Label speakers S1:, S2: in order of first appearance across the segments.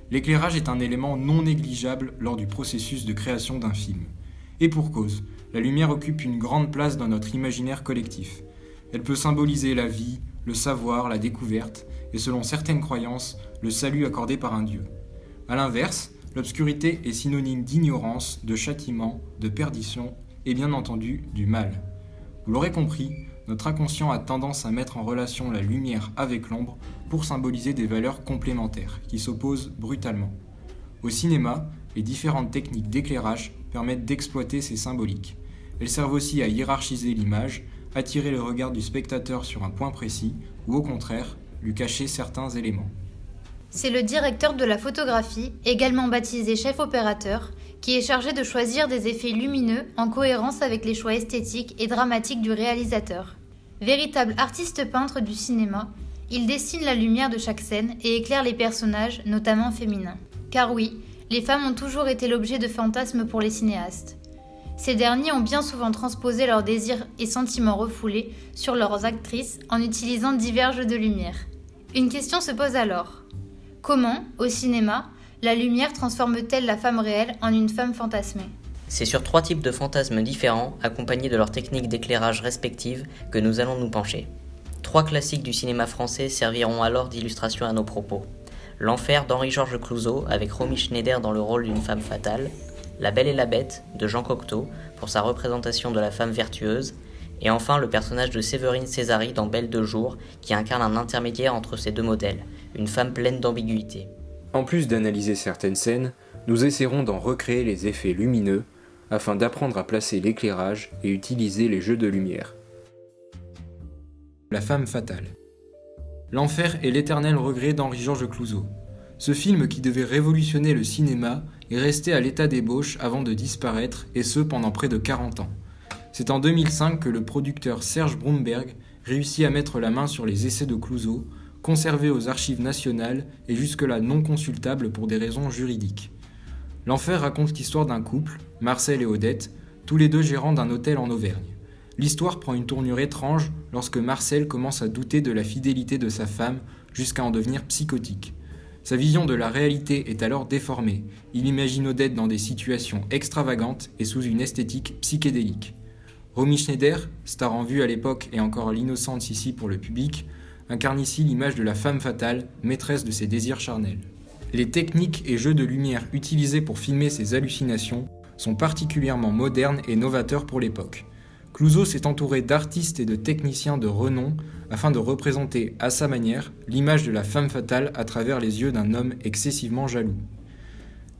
S1: L'éclairage est un élément non négligeable lors du processus de création d'un film. Et pour cause, la lumière occupe une grande place dans notre imaginaire collectif. Elle peut symboliser la vie, le savoir, la découverte, et selon certaines croyances, le salut accordé par un dieu. A l'inverse, l'obscurité est synonyme d'ignorance, de châtiment, de perdition et bien entendu du mal. Vous l'aurez compris, notre inconscient a tendance à mettre en relation la lumière avec l'ombre pour symboliser des valeurs complémentaires qui s'opposent brutalement. Au cinéma, les différentes techniques d'éclairage permettent d'exploiter ces symboliques. Elles servent aussi à hiérarchiser l'image, attirer le regard du spectateur sur un point précis ou au contraire, lui cacher certains éléments.
S2: C'est le directeur de la photographie, également baptisé chef opérateur, qui est chargé de choisir des effets lumineux en cohérence avec les choix esthétiques et dramatiques du réalisateur. Véritable artiste peintre du cinéma, il dessine la lumière de chaque scène et éclaire les personnages, notamment féminins. Car oui, les femmes ont toujours été l'objet de fantasmes pour les cinéastes. Ces derniers ont bien souvent transposé leurs désirs et sentiments refoulés sur leurs actrices en utilisant divers jeux de lumière. Une question se pose alors. Comment, au cinéma, la lumière transforme-t-elle la femme réelle en une femme fantasmée ?
S3: C'est sur 3 types de fantasmes différents, accompagnés de leurs techniques d'éclairage respectives, que nous allons nous pencher. 3 classiques du cinéma français serviront alors d'illustration à nos propos. L'Enfer d'Henri-Georges Clouzot, avec Romy Schneider dans le rôle d'une femme fatale, La Belle et la Bête de Jean Cocteau, pour sa représentation de la femme vertueuse, et enfin le personnage de Séverine Césari dans Belle de jour, qui incarne un intermédiaire entre ces deux modèles, une femme pleine d'ambiguïté.
S4: En plus d'analyser certaines scènes, nous essaierons d'en recréer les effets lumineux, afin d'apprendre à placer l'éclairage et utiliser les jeux de lumière.
S1: La femme fatale. L'Enfer est l'éternel regret d'Henri-Georges Clouzot. Ce film qui devait révolutionner le cinéma est resté à l'état d'ébauche avant de disparaître, et ce pendant près de 40 ans. C'est en 2005 que le producteur Serge Brumberg réussit à mettre la main sur les essais de Clouzot, conservés aux archives nationales et jusque-là non consultables pour des raisons juridiques. L'Enfer raconte l'histoire d'un couple, Marcel et Odette, tous les deux gérants d'un hôtel en Auvergne. L'histoire prend une tournure étrange lorsque Marcel commence à douter de la fidélité de sa femme jusqu'à en devenir psychotique. Sa vision de la réalité est alors déformée. Il imagine Odette dans des situations extravagantes et sous une esthétique psychédélique. Romy Schneider, star en vue à l'époque et encore l'innocente ici pour le public, incarne ici l'image de la femme fatale, maîtresse de ses désirs charnels. Les techniques et jeux de lumière utilisés pour filmer ces hallucinations sont particulièrement modernes et novateurs pour l'époque. Clouzot s'est entouré d'artistes et de techniciens de renom afin de représenter à sa manière l'image de la femme fatale à travers les yeux d'un homme excessivement jaloux.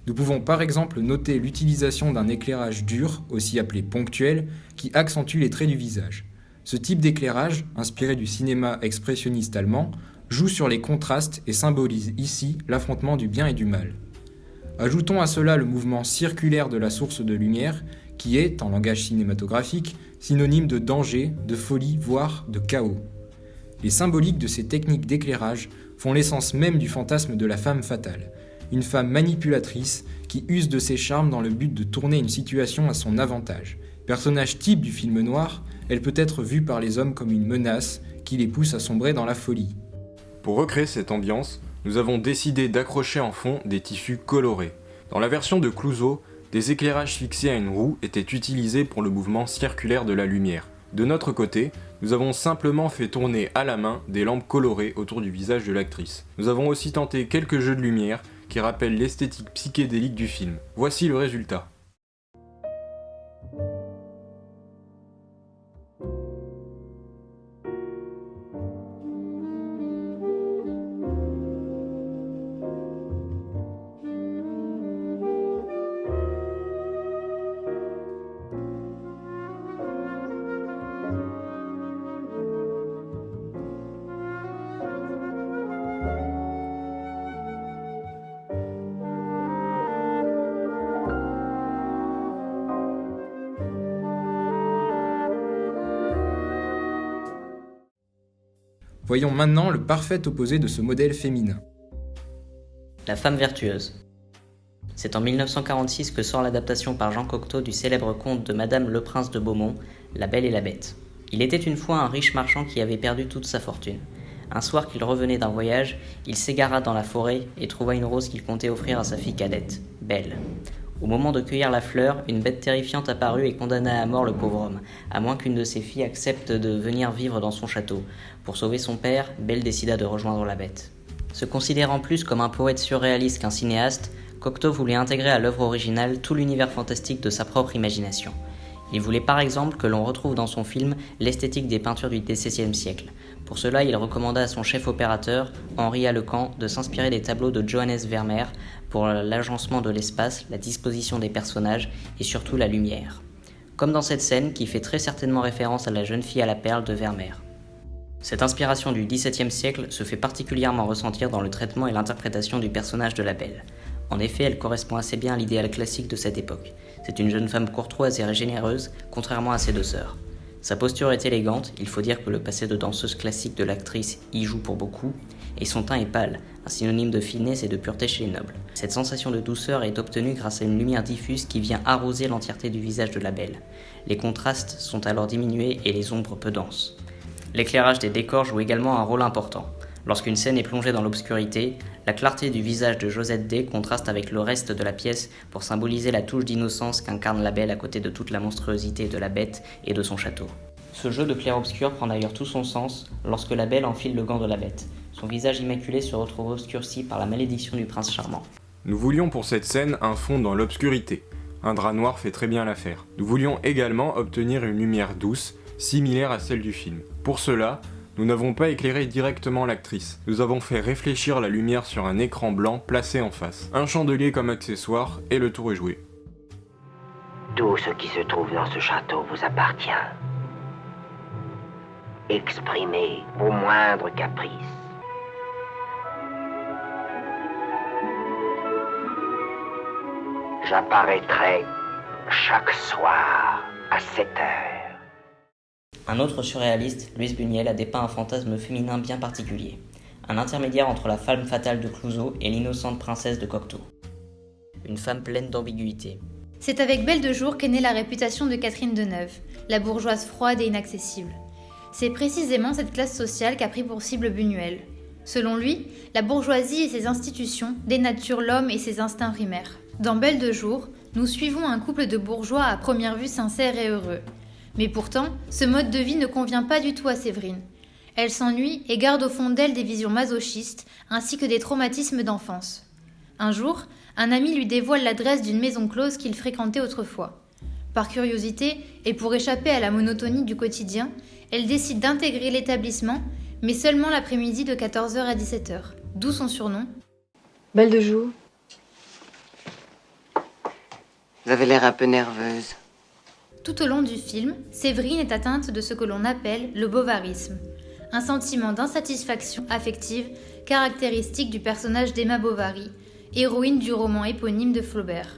S1: Nous pouvons par exemple noter l'utilisation d'un éclairage dur, aussi appelé ponctuel, qui accentue les traits du visage. Ce type d'éclairage, inspiré du cinéma expressionniste allemand, joue sur les contrastes et symbolise ici l'affrontement du bien et du mal. Ajoutons à cela le mouvement circulaire de la source de lumière, qui est, en langage cinématographique, synonyme de danger, de folie, voire de chaos. Les symboliques de ces techniques d'éclairage font l'essence même du fantasme de la femme fatale, une femme manipulatrice qui use de ses charmes dans le but de tourner une situation à son avantage. Personnage type du film noir, elle peut être vue par les hommes comme une menace qui les pousse à sombrer dans la folie.
S4: Pour recréer cette ambiance, nous avons décidé d'accrocher en fond des tissus colorés. Dans la version de Clouzot, des éclairages fixés à une roue étaient utilisés pour le mouvement circulaire de la lumière. De notre côté, nous avons simplement fait tourner à la main des lampes colorées autour du visage de l'actrice. Nous avons aussi tenté quelques jeux de lumière qui rappellent l'esthétique psychédélique du film. Voici le résultat.
S1: Voyons maintenant le parfait opposé de ce modèle féminin.
S3: La femme vertueuse. C'est en 1946 que sort l'adaptation par Jean Cocteau du célèbre conte de Madame le Prince de Beaumont, La Belle et la Bête. Il était une fois un riche marchand qui avait perdu toute sa fortune. Un soir qu'il revenait d'un voyage, il s'égara dans la forêt et trouva une rose qu'il comptait offrir à sa fille cadette, Belle. Au moment de cueillir la fleur, une bête terrifiante apparut et condamna à mort le pauvre homme, à moins qu'une de ses filles accepte de venir vivre dans son château. Pour sauver son père, Belle décida de rejoindre la bête. Se considérant plus comme un poète surréaliste qu'un cinéaste, Cocteau voulait intégrer à l'œuvre originale tout l'univers fantastique de sa propre imagination. Il voulait par exemple que l'on retrouve dans son film l'esthétique des peintures du XVIe siècle. Pour cela, il recommanda à son chef opérateur, Henri Alecan, de s'inspirer des tableaux de Johannes Vermeer pour l'agencement de l'espace, la disposition des personnages et surtout la lumière. Comme dans cette scène qui fait très certainement référence à La jeune fille à la perle de Vermeer. Cette inspiration du XVIIe siècle se fait particulièrement ressentir dans le traitement et l'interprétation du personnage de la Belle. En effet, elle correspond assez bien à l'idéal classique de cette époque. C'est une jeune femme courtoise et généreuse, contrairement à ses deux sœurs. Sa posture est élégante, il faut dire que le passé de danseuse classique de l'actrice y joue pour beaucoup, et son teint est pâle, un synonyme de finesse et de pureté chez les nobles. Cette sensation de douceur est obtenue grâce à une lumière diffuse qui vient arroser l'entièreté du visage de la Belle. Les contrastes sont alors diminués et les ombres peu denses. L'éclairage des décors joue également un rôle important. Lorsqu'une scène est plongée dans l'obscurité, la clarté du visage de Josette D contraste avec le reste de la pièce pour symboliser la touche d'innocence qu'incarne la Belle à côté de toute la monstruosité de la bête et de son château. Ce jeu de clair-obscur prend d'ailleurs tout son sens lorsque la Belle enfile le gant de la bête. Son visage immaculé se retrouve obscurci par la malédiction du prince charmant.
S4: Nous voulions pour cette scène un fond dans l'obscurité. Un drap noir fait très bien l'affaire. Nous voulions également obtenir une lumière douce, similaire à celle du film. Pour cela, nous n'avons pas éclairé directement l'actrice. Nous avons fait réfléchir la lumière sur un écran blanc placé en face. Un chandelier comme accessoire et le tour est joué.
S5: Tout ce qui se trouve dans ce château vous appartient. Exprimez vos moindres caprices. J'apparaîtrai chaque soir à 7 heures.
S3: Un autre surréaliste, Louise Buñuel, a dépeint un fantasme féminin bien particulier, un intermédiaire entre la femme fatale de Clouzot et l'innocente princesse de Cocteau. Une femme pleine d'ambiguïté.
S2: C'est avec Belle de Jour qu'est née la réputation de Catherine Deneuve, la bourgeoise froide et inaccessible. C'est précisément cette classe sociale qu'a pris pour cible Buñuel. Selon lui, la bourgeoisie et ses institutions dénaturent l'homme et ses instincts primaires. Dans Belle de Jour, nous suivons un couple de bourgeois à première vue sincères et heureux. Mais pourtant, ce mode de vie ne convient pas du tout à Séverine. Elle s'ennuie et garde au fond d'elle des visions masochistes ainsi que des traumatismes d'enfance. Un jour, un ami lui dévoile l'adresse d'une maison close qu'il fréquentait autrefois. Par curiosité et pour échapper à la monotonie du quotidien, elle décide d'intégrer l'établissement, mais seulement l'après-midi de 14h à 17h, d'où son surnom.
S6: Belle de Jour.
S5: Vous avez l'air un peu nerveuse.
S2: Tout au long du film, Séverine est atteinte de ce que l'on appelle le bovarisme, un sentiment d'insatisfaction affective caractéristique du personnage d'Emma Bovary, héroïne du roman éponyme de Flaubert.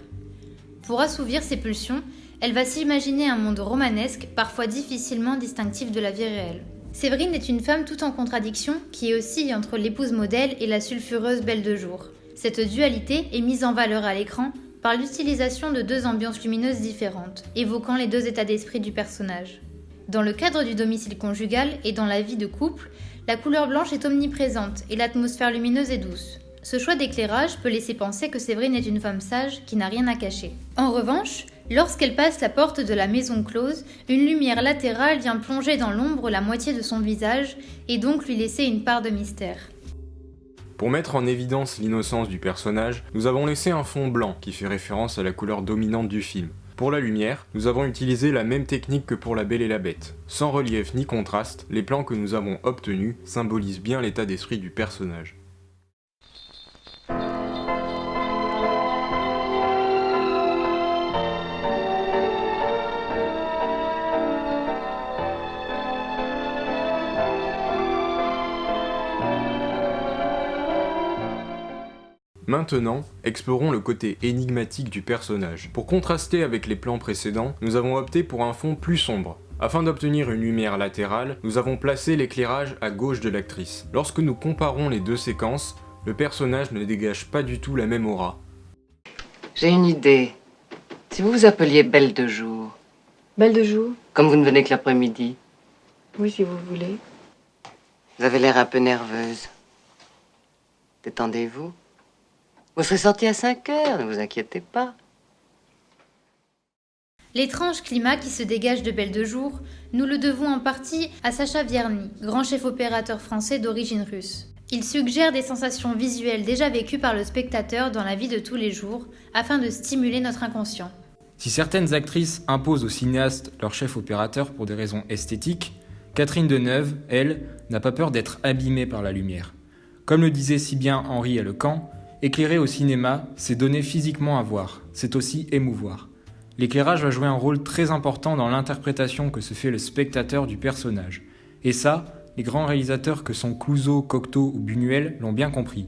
S2: Pour assouvir ses pulsions, elle va s'imaginer un monde romanesque, parfois difficilement distinctif de la vie réelle. Séverine est une femme tout en contradiction qui oscille entre l'épouse modèle et la sulfureuse Belle de Jour. Cette dualité est mise en valeur à l'écran par l'utilisation de deux ambiances lumineuses différentes, évoquant les deux états d'esprit du personnage. Dans le cadre du domicile conjugal et dans la vie de couple, la couleur blanche est omniprésente et l'atmosphère lumineuse est douce. Ce choix d'éclairage peut laisser penser que Séverine est une femme sage qui n'a rien à cacher. En revanche, lorsqu'elle passe la porte de la maison close, une lumière latérale vient plonger dans l'ombre la moitié de son visage et donc lui laisser une part de mystère.
S4: Pour mettre en évidence l'innocence du personnage, nous avons laissé un fond blanc qui fait référence à la couleur dominante du film. Pour la lumière, nous avons utilisé la même technique que pour La Belle et la Bête. Sans relief ni contraste, les plans que nous avons obtenus symbolisent bien l'état d'esprit du personnage. Maintenant, explorons le côté énigmatique du personnage. Pour contraster avec les plans précédents, nous avons opté pour un fond plus sombre. Afin d'obtenir une lumière latérale, nous avons placé l'éclairage à gauche de l'actrice. Lorsque nous comparons les deux séquences, le personnage ne dégage pas du tout la même aura.
S5: J'ai une idée. Si vous vous appeliez Belle de Jour,
S6: Belle de Jour.
S5: comme vous ne venez que l'après-midi,
S6: Oui, si vous voulez.
S5: Vous avez l'air un peu nerveuse. Détendez-vous. Vous serez sortie à 5 heures, ne vous inquiétez pas.
S2: L'étrange climat qui se dégage de Belle de Jour, nous le devons en partie à Sacha Vierny, grand chef opérateur français d'origine russe. Il suggère des sensations visuelles déjà vécues par le spectateur dans la vie de tous les jours, afin de stimuler notre inconscient.
S1: Si certaines actrices imposent aux cinéastes leur chef opérateur pour des raisons esthétiques, Catherine Deneuve, elle, n'a pas peur d'être abîmée par la lumière. Comme le disait si bien Henri Lecan, éclairer au cinéma, c'est donner physiquement à voir, c'est aussi émouvoir. L'éclairage va jouer un rôle très important dans l'interprétation que se fait le spectateur du personnage. Et ça, les grands réalisateurs que sont Clouzot, Cocteau ou Buñuel l'ont bien compris.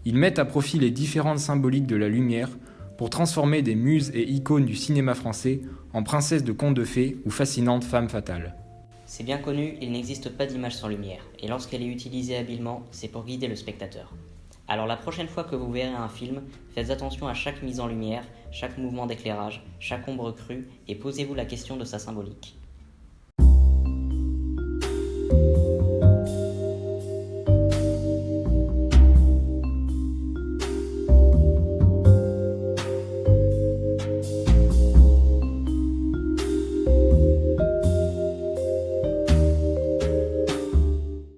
S1: Ils mettent à profit les différentes symboliques de la lumière pour transformer des muses et icônes du cinéma français en princesses de contes de fées ou fascinantes femmes fatales.
S3: C'est bien connu, il n'existe pas d'image sans lumière, et lorsqu'elle est utilisée habilement, c'est pour guider le spectateur. Alors la prochaine fois que vous verrez un film, faites attention à chaque mise en lumière, chaque mouvement d'éclairage, chaque ombre crue, et posez-vous la question de sa symbolique.